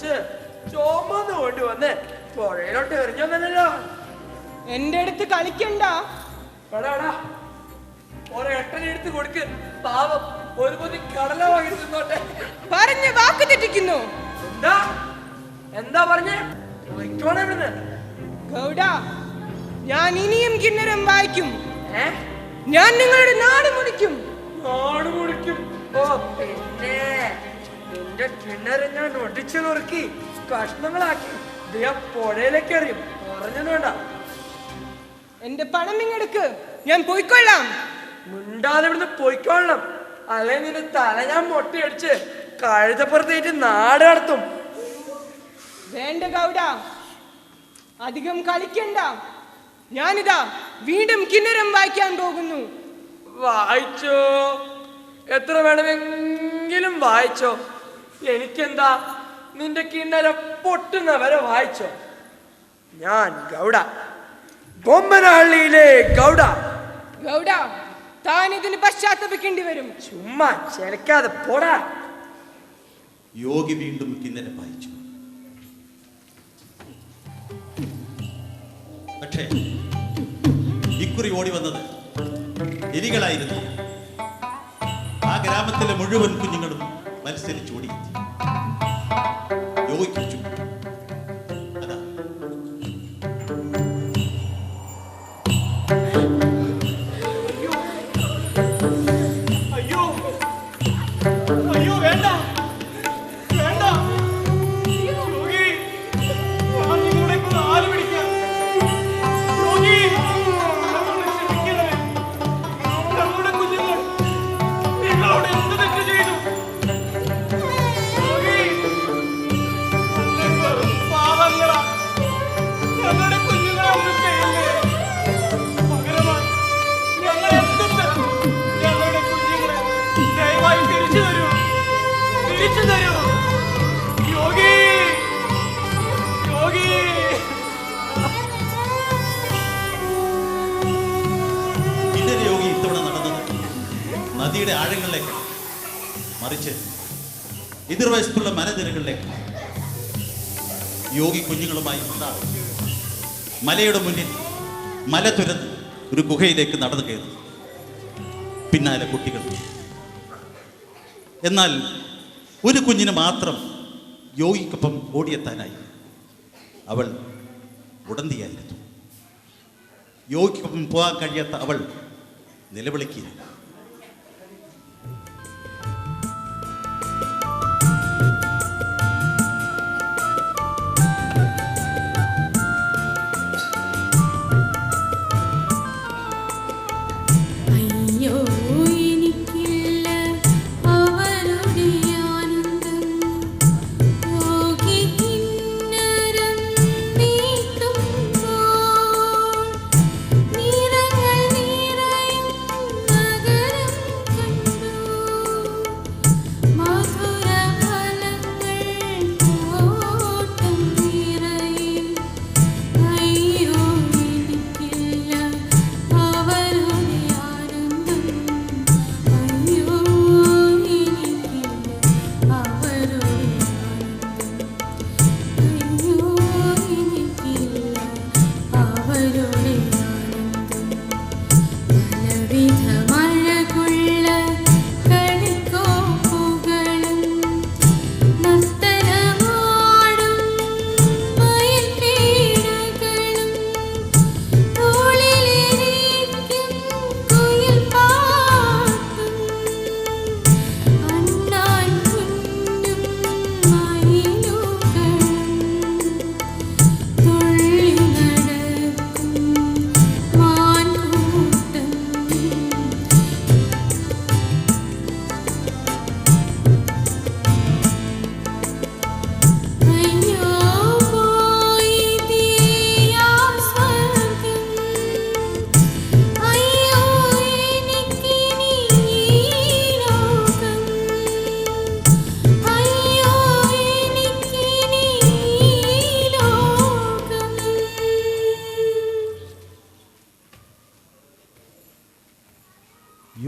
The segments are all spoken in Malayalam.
വലിച്ച് ചുമന്ന് കൊണ്ടുവന്ന് പുഴയിലോട്ട് എറിഞ്ഞല്ലോ. എന്റെ അടുത്ത് കളിക്കണ്ട. ഒരെട്ടനെടുത്ത് കൊടുക്ക്, പാവം ഒരു പൊതി കടല വാങ്ങി തിന്നോട്ടെ. പറഞ്ഞ വാക്ക് തെറ്റിക്കുന്നു. എന്താ എന്താ പറഞ്ഞേ? ഗൗഡ, ഞാൻ ഇനിയും കിന്നരം വായിക്കും. ഞാൻ നിങ്ങളുടെ നാട് മുടിക്കും. നാട് മുടിക്കും? ഓ പിന്നെ നിന്റെ കിണരം ഞാൻ ഒടിച്ചു നുറുക്കി കഷ്ണങ്ങളാക്കി പുഴയിലേക്ക് എറിയും. പറഞ്ഞൊന്നും വേണ്ട. എന്റെ പണം ഇങ്ങെടുക്ക്, ഞാൻ പോയിക്കൊള്ളാം. മുണ്ടാതെ ഇവിടുന്ന് പോയിക്കൊള്ളണം, അല്ലെങ്കിൽ നിന്റെ തല ഞാൻ മൊട്ടയടിച്ച് കഴുതപ്പുറത്തേറ്റ് നാട് കടത്തും. വേണ്ട ഗൗഡ, അധികം കളിക്കണ്ട. ഞാനിതാ വീണ്ടും കിന്നരം വായിക്കാൻ പോകുന്നു. വായിച്ചോ, എത്ര വേണമെങ്കിലും വായിച്ചോ. എനിക്കെന്താ, നിന്റെ കിന്നരം പൊട്ടുന്നവരെ വായിച്ചോ. ഞാൻ ഗൗഡ, ബൊമ്മനഹള്ളിയിലെ ഗൗഡ. ഗൗഡ, താൻ ഇതിന് പശ്ചാത്തപിക്കേണ്ടി വരും. ചുമ്മാ ചെലക്കാതെ പോടാ. യോഗി വീണ്ടും കിന്നരം വായിച്ചു. പക്ഷേ ഇക്കുറി ഓടി വന്നത് എലികളായിരുന്നു. ആ ഗ്രാമത്തിലെ മുഴുവൻ കുഞ്ഞുങ്ങളും മത്സരിച്ചോടിയെത്തി. യോഗിച്ചു. അതാ അയ്യോ അയ്യോ, വേണ്ട വേണ്ട. യോഗി, ഞാൻ നിങ്ങളുടെ ആല് പിടിക്കാം. യോഗി, ക്ഷമിക്കണമേ. നമ്മുടെ കുഞ്ഞുങ്ങൾ നിങ്ങളോട് എന്ത് തെറ്റ് ചെയ്തു? യോഗി, പാവങ്ങളാ, ഞങ്ങളുടെ കുഞ്ഞുങ്ങളെ ഒന്നും ചെയ്യല്ലേ. പകരമായി ഞങ്ങൾ എന്തും തരും. ഞങ്ങളുടെ കുഞ്ഞുങ്ങളെ ദയവായി തിരിച്ചു തരൂ, തിരിച്ചു തരൂ. യോഗി, യോഗി. കിന്നര യോഗി ഇത്തവണ നടന്നത് നദിയുടെ ആഴങ്ങളിലേക്ക്, മറിച്ച് എതിർവശത്തുള്ള മലനിരകളിലേക്ക്. യോഗി കുഞ്ഞുങ്ങളുമായി മലയുടെ മുന്നിൽ മല തുരന്ന് ഒരു ഗുഹയിലേക്ക് നടന്നു കയറി. പിന്നാലെ കുട്ടികൾ. എന്നാൽ ഒരു കുഞ്ഞിന് മാത്രം യോഗിക്കൊപ്പം ഓടിയെത്താനായി. അവൾ ഉടന്തിയായിരുന്നു. യോഗിക്കൊപ്പം പോകാൻ കഴിയാത്ത അവൾ നിലവിളിക്കുകയായിരുന്നു.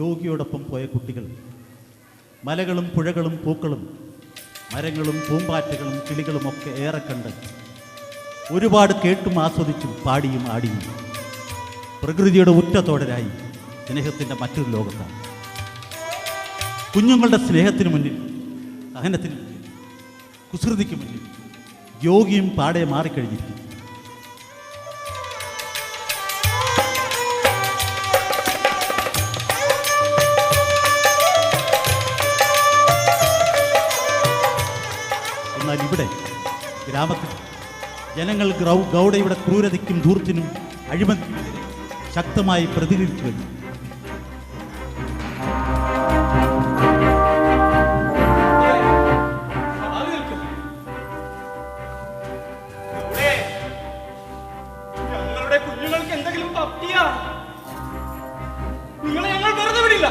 യോഗിയോടൊപ്പം പോയ കുട്ടികൾ മലകളും പുഴകളും പൂക്കളും മരങ്ങളും പൂമ്പാറ്റകളും കിളികളും ഒക്കെ ഏറെ കണ്ട് ഒരുപാട് കേട്ടും ആസ്വദിച്ചും പാടിയും ആടിയും പ്രകൃതിയുടെ ഉറ്റത്തോടരായി സ്നേഹത്തിൻ്റെ മറ്റൊരു ലോകത്താണ്. കുഞ്ഞുങ്ങളുടെ സ്നേഹത്തിന് മുന്നിൽ, സഹനത്തിന് മുന്നിൽ, കുസൃതിക്ക് മുന്നിൽ യോഗിയും പാടെ മാറിക്കഴിഞ്ഞിരിക്കുന്നു. എന്നാൽ ഇവിടെ ഗ്രാമത്തിൽ ജനങ്ങൾ ഗൗഡയുടെ ക്രൂരതയ്ക്കും ധൂർത്തിനും അഴിമതിക്കും ശക്തമായി പ്രതികരിച്ചു വരുന്നു. ഞങ്ങളുടെ കുഞ്ഞുങ്ങൾക്ക് എന്തെങ്കിലും പറ്റിയാ നിങ്ങളെ ഞങ്ങൾ വെറുതെ വിടില്ല.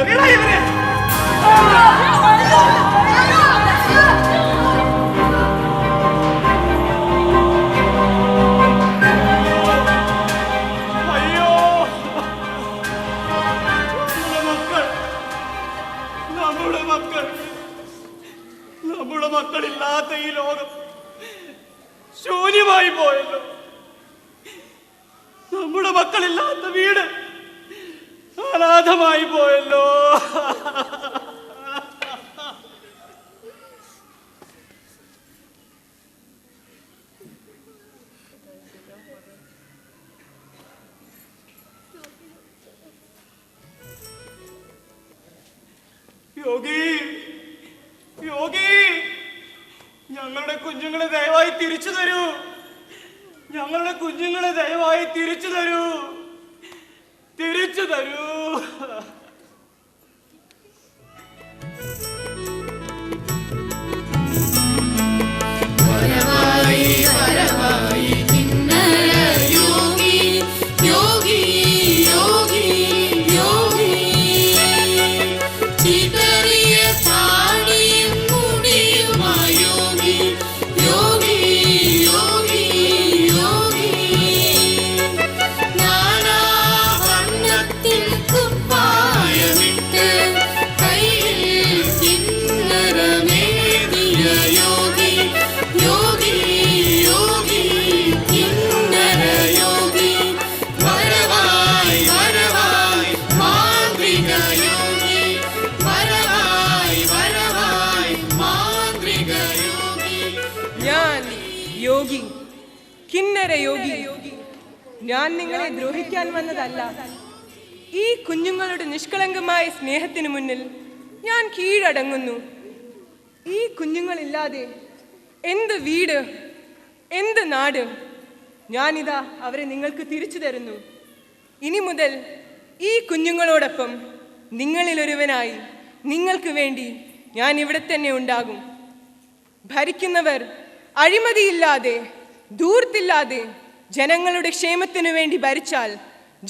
ഇവരെ നമ്മുടെ മക്കളില്ലാത്ത ഈ ലോകം ശൂന്യമായി പോയല്ലോ. നമ്മുടെ മക്കളില്ലാത്ത വീട് അനാഥമായി പോയല്ലോ. യോഗി, യോഗി, ഞങ്ങളുടെ കുഞ്ഞുങ്ങളെ ദയവായി തിരിച്ചു തരൂ. ഞങ്ങളുടെ കുഞ്ഞുങ്ങളെ ദയവായി തിരിച്ചു തരൂ. തിരിച്ചു തരൂ. യോഗി, കിന്നര യോഗി, ഞാൻ നിങ്ങളെ ദ്രോഹിക്കാൻ വന്നതല്ല. ഈ കുഞ്ഞുങ്ങളുടെ നിഷ്കളങ്കമായ സ്നേഹത്തിന് മുന്നിൽ ഞാൻ കീഴടങ്ങുന്നു. ഈ കുഞ്ഞുങ്ങളില്ലാതെ എന്ത് വീട്, എന്ത് നാട്? ഞാനിതാ അവരെ നിങ്ങൾക്ക് തിരിച്ചു തരുന്നു. ഇനി മുതൽ ഈ കുഞ്ഞുങ്ങളോടൊപ്പം നിങ്ങളിലൊരുവനായി നിങ്ങൾക്ക് വേണ്ടി ഞാൻ ഇവിടെ തന്നെ ഉണ്ടാകും. ഭരിക്കുന്നവർ അഴിമതിയില്ലാതെ, ധൂർത്തില്ലാതെ ജനങ്ങളുടെ ക്ഷേമത്തിനു വേണ്ടി ഭരിച്ചാൽ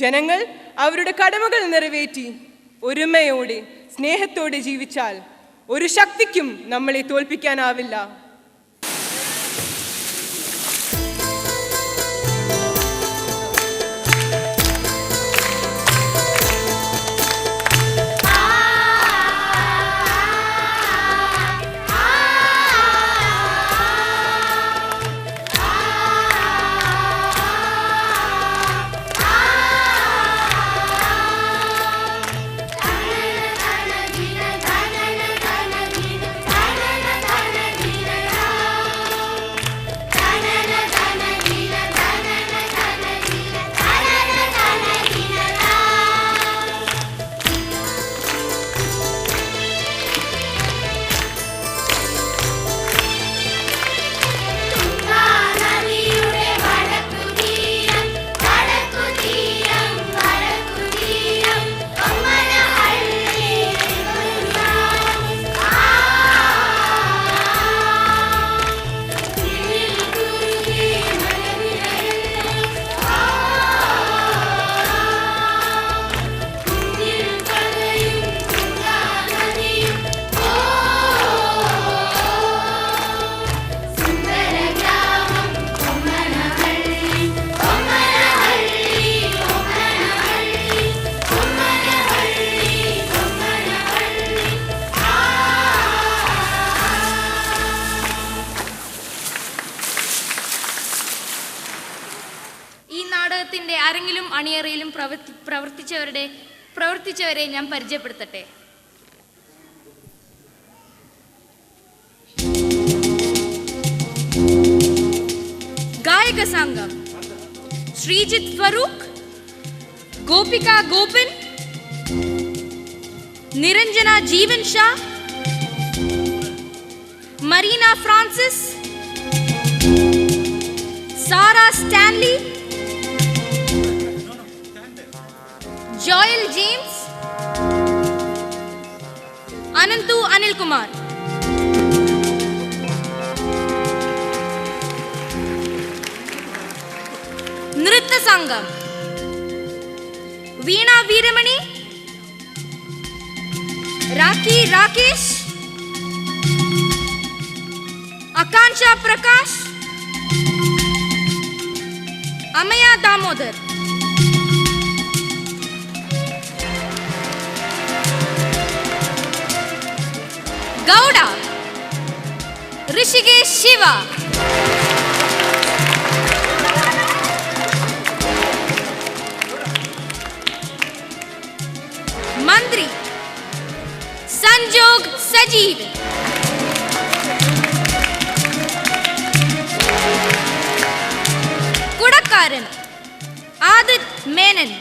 ജനങ്ങൾ അവരുടെ കടമകൾ നിറവേറ്റി ഒരുമയോടെ സ്നേഹത്തോടെ ജീവിച്ചാൽ ഒരു ശക്തിക്കും നമ്മളെ തോൽപ്പിക്കാനാവില്ല. ധന ധന ധന ധന ധന ധന അരങ്ങിലും അണിയറയിലും പ്രവർത്തിച്ചവരെ ഞാൻ പരിചയപ്പെടുത്തട്ടെ. ഗായക സംഘം: ശ്രീജിത്ത് ഫറൂഖ്, ഗോപിക ഗോപൻ, നിരഞ്ജന ജീവൻ ഷാ, മരീന ഫ്രാൻസിസ്, സാറ സ്റ്റാൻലി, ജോയൽ ജെയിംസ്, അനന്തു അനിൽകുമാർ. നൃത്ത സംഘം: വീണ വീരമണി, രാഖി രാകേഷ്, ആകാംക്ഷ പ്രകാശ്, അമയ ദാമോദർ. ഗൗഡ: ഋഷികേശ് ശിവ. മന്ത്രി: സംജോഗ് സജീവ്. കുടക്കാരൻ: ആദിത് മേനൻ.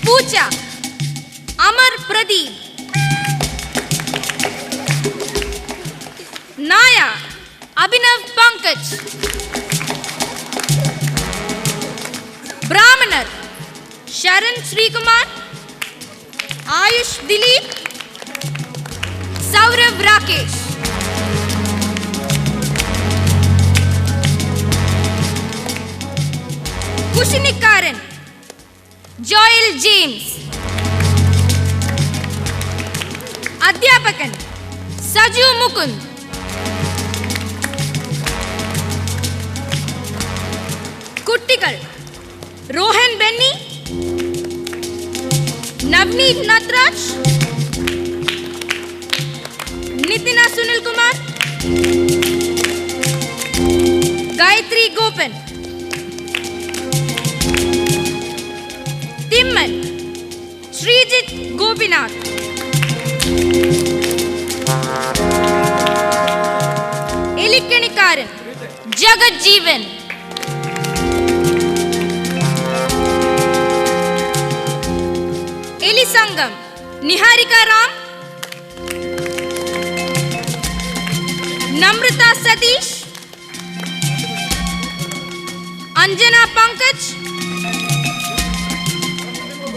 പൂച്ച: അമർ പ്രദീപ്. നായ: അഭിനവ് പങ്കജ്. ബ്രാഹ്മണർ: ശരൺ ശ്രീകുമാർ, ആയുഷ് ദിലീപ്, സൗരവ് രാകേഷ്. കുശിനിക്കാരൻ: ജോയൽ ജെയിംസ്. അധ്യാപകൻ: സജു മുകുന്ദ്. കുട്ടികൾ: रोहन बेन्नी, नवनीत नटराज, नितिना सुनील कुमार, गायत्री गोपन. तिम्मन: श्रीजित गोपीनाथ. एलिकणिकारन: जगत जीवन. संगम: निहारिका राम, नम्रता सतीश, अंजना पंकज,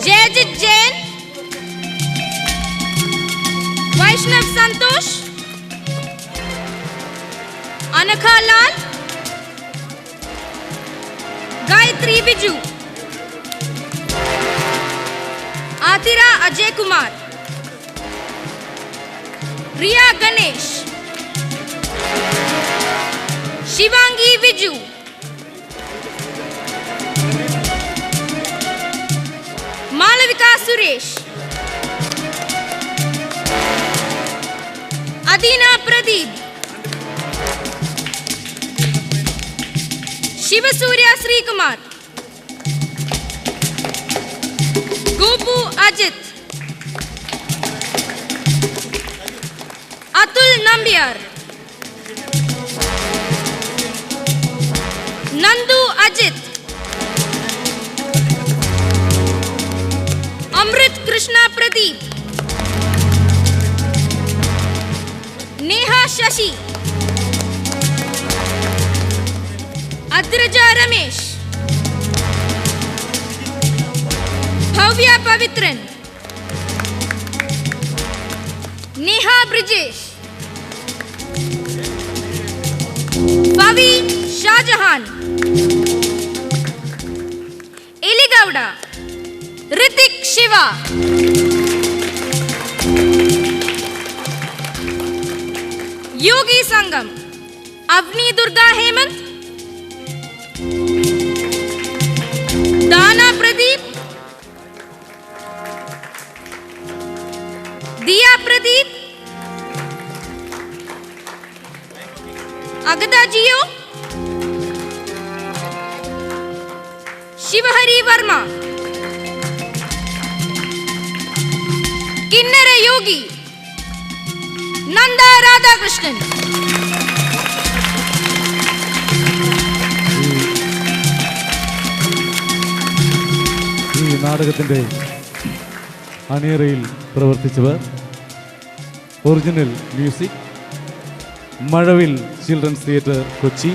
जयजित जैन, वैष्णव संतोष, अनखा लाल, गायत्री बिजू, आतिरा अजय कुमार, रिया गणेश, शिवांगी विजू, मालविका सुरेश, अदीना प्रदीप, शिवसूर्या श्रीकुमार, गोपू अजित, अतुल नंबियार, नंदू अजित, अमृत कृष्णा प्रदीप, नेहा शशि, अद्रजा रमेश, भव्या पवित्रन, नेहा ब्रिजेश, पवी शाहजहान, एलिगौड़ा, ऋतिक शिवा. योगी संगम: अवनी दुर्गा हेमंत, दाना प्रदीप, दिया प्रदीप, अगदा जियो, Shivahari Verma. Kinnara Yogi Nanda Radhakrishnan. ഈ നാടകത്തിൻ്റെ അണിയറയിൽ പ്രവർത്തിച്ചവർ original music Mazhavil children's theatre Kochi,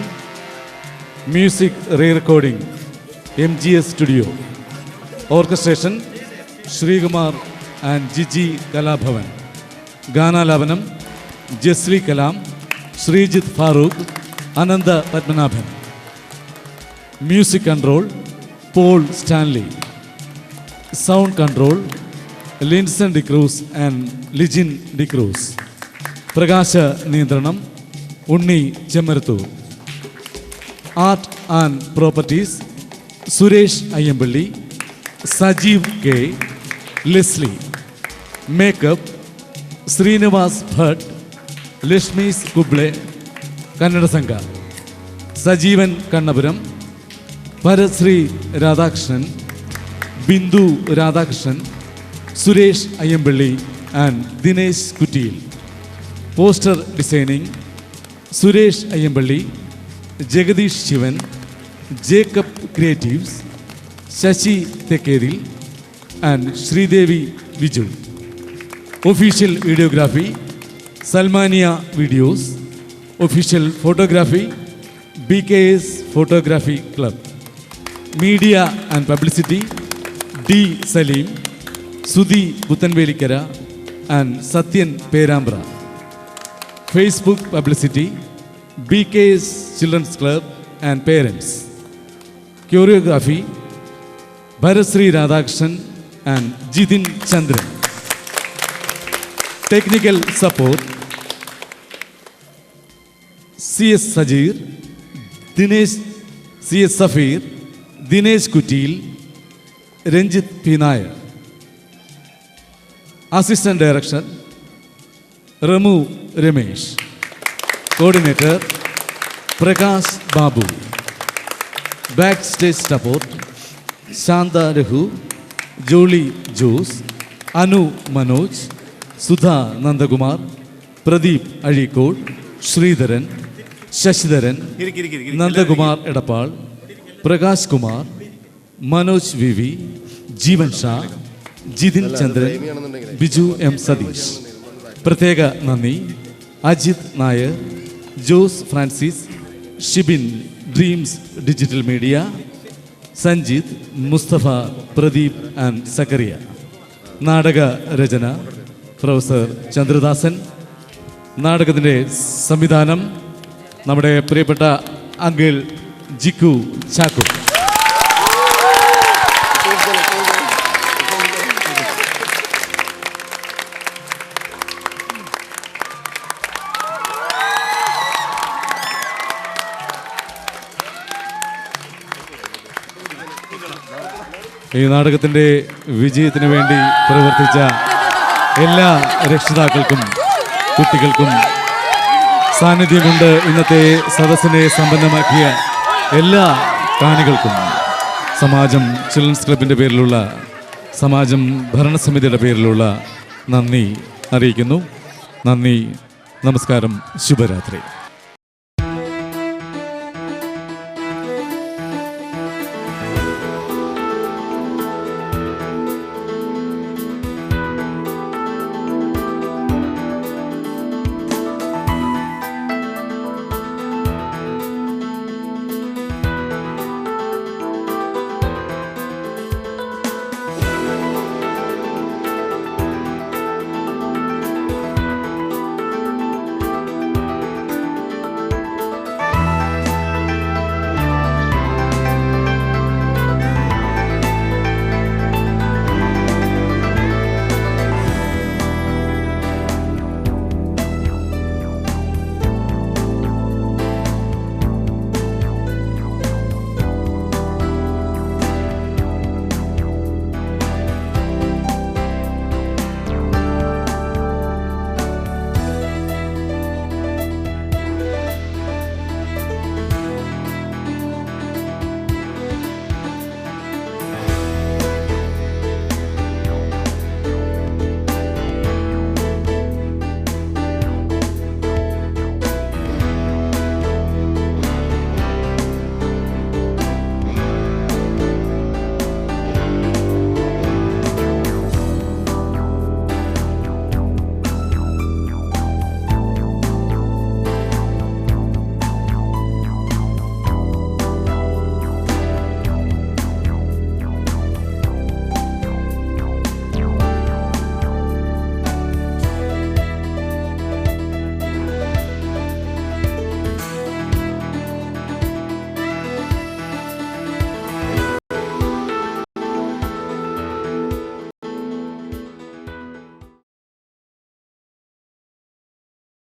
music re recording MGS studio, orchestration Sreekumar and Jiji Kalabhavan, ഗാനാലാപനം Jesly Kalam, Sreejith Farooq, Anantha Padmanabhan, music control Paul Stanley, sound control Linson D'Cruz and Lijin D'Cruz, പ്രകാശ നിയന്ത്രണം Unni Chemmarathur, art and properties Suresh Ayyampally, Sajeev K, Leslie, makeup Srinivas Bhat, Lakshmish Kuble, Kannada Sangha, Sajeevan Kannapuram, Parashree Radhakrishnan, Bindu Radhakrishnan, Suresh Ayyampally and Dinesh Kuttiyil, poster designing Suresh Ayyampally, Jagadish Shivan, Jacob creatives, Sasi Thekkeril and Sreedevi Viju. Official videography Salmania videos, official photography BKS photography club, media and publicity D Saleem, Sudhi Puthenvelikkara and Sathyan Perambra, Facebook publicity BKS children's club and parents, choreography Bharashree Radhakrishnan and Jithin Chandran, technical support CS Sajeer, Dinesh CS Safeer, Dinesh Kuttiyil, Ranjith P Nair, assistant director Ramu Ramesh, coordinator Prakash Babu, backstage support Santha Raghu, Jolly Jose, Anu Manoj, Sudha Nandakumar, Pradeep Azhikode, Sreedharan, Sasidharan, Nandakumar Edappal, Prakash Kumar, Manoj V V, Jeevan Sha, Jithin Chandran, Biju M Satheesh. പ്രത്യേക നന്ദി Ajith Nair, Jose Francis, Shibin dreams digital media, Sanjith, Mustafa, Pradeep and Zakariya. നാടക രചന പ്രൊഫസർ ചന്ദ്രദാസൻ. നാടകത്തിൻ്റെ സംവിധാനം നമ്മുടെ പ്രിയപ്പെട്ട അങ്കിൾ ജിക്കു ചാക്കോ. ഈ നാടകത്തിൻ്റെ വിജയത്തിന് വേണ്ടി പ്രവർത്തിച്ച എല്ലാ രക്ഷിതാക്കൾക്കും കുട്ടികൾക്കും സാന്നിധ്യമുണ്ട് ഇന്നത്തെ സദസ്സിനെ സമ്പന്നമാക്കിയ എല്ലാ കാണികൾക്കും സമാജം ചിൽഡ്രൻസ് ക്ലബിൻ്റെ പേരിലുള്ള സമാജം ഭരണസമിതിയുടെ പേരിലുള്ള നന്ദി അറിയിക്കുന്നു. നന്ദി, നമസ്കാരം, ശുഭരാത്രി.